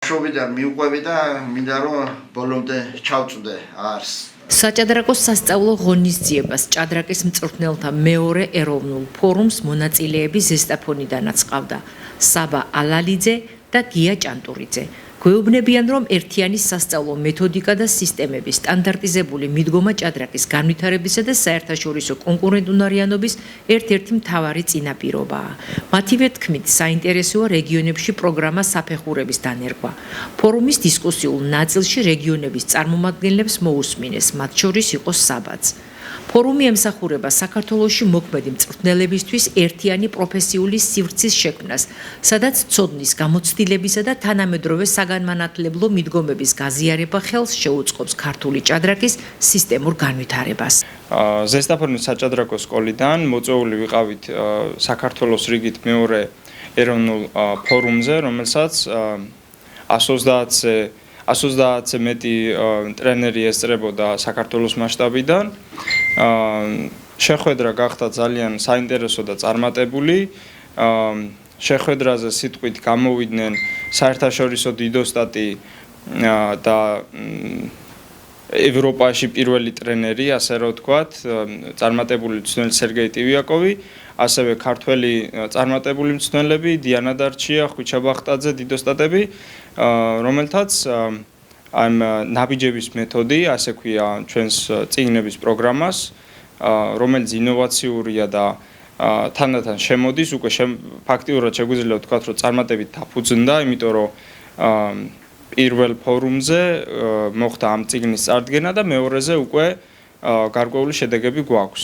ბავშვობიდან მიუყვები და მინდა რომ ბოლომდე ჩავწვდე არს. საჭადრაკოს სასწავლო ღონისძიებას ჭადრაკის მწვრთნელთა მეორე ეროვნულ ფორუმს მონაწილეები ზესტაფონიდანაც ყავდა საბა ალალიძე და გია ჭანტურიძე. გვეუბნებიან, რომ ერთიანი სასწავლო მეთოდიკა და სისტემების სტანდარტიზებული მიდგომა ჭადრაკის განვითარებისა და საერთაშორისო კონკურენტუნარიანობის ერთ-ერთი მთავარი წინაპირობაა. მათივე თქმით, საინტერესოა რეგიონებში პროგრამა საფეხურების დანერგვა. ფორუმის დისკუსიულ ნაწილში რეგიონების წარმომადგენლებს მოусმინეს, მათ შორის იყო საბაც. ფორუმი ემსახურება საქართველოში მოქმედი მწვრთნელებისთვის ერთიანი პროფესიული სივრცის შექმნას, სადაც ცოდნის გამოცდილებისა და თანამედროვე საგანმანათლებლო მიდგომების გაზიარება ხელს შეუწყობს ქართული ჭადრაკის სისტემურ განვითარებას. ზესტაფონის საჭადრაკო სკოლიდან მოწვეული ვიყავით საქართველოს რიგით მეორე ეროვნულ ფორუმზე, რომელსაც 130-ზე მეტი ტრენერი ესწრებოდა საქართველოს მასშტაბიდან. შეხვედრა გახდა ძალიან საინტერესო და წარმატებული. შეხვედრაზე სიტყვით გამოვიდნენ საერთაშორისო დიდოსტატი და ევროპაში პირველი ტრენერი, ასე რომ ვთქვათ, წარმატებული მწვრთნელი სერგეი ტივიაკოვი, ასევე ქართველი წარმატებული მწვრთნელები, დიანა დარჩია, ხვიჩა ბახტაძე, დიდოსტატები, რომელთაც ამ ნაბიჯების მეთოდი, ასე ქვია ჩვენს წიგნების პროგრამას, რომელიც ინოვაციურია და თანდათან შემოდის, უკვე ფაქტიურად შეგვიძლია ვთქვათ, რომ წარმატებით დაფუძნდა, იმიტომ რომ პირველ ფორუმზე მოხდა ამ წიგნის წარდგენა და მეორეზე უკვე გარკვეული შედეგები გვაქვს.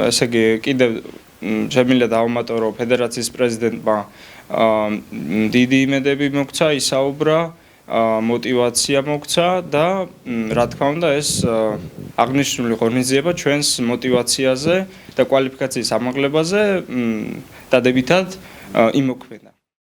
ესე იგი, კიდევ შემიძლია დავამატო, რომ ფედერაციის პრეზიდენტმა დიდი იმედები მოგცა, ისაუბრა, мотивация მოგცა და რა თქმა უნდა ეს აღნიშნული ღონისძიება ჩვენს мотивациაზე და კვალიფიკაციის ამაღლებაზე დადებითად იმოქმედა.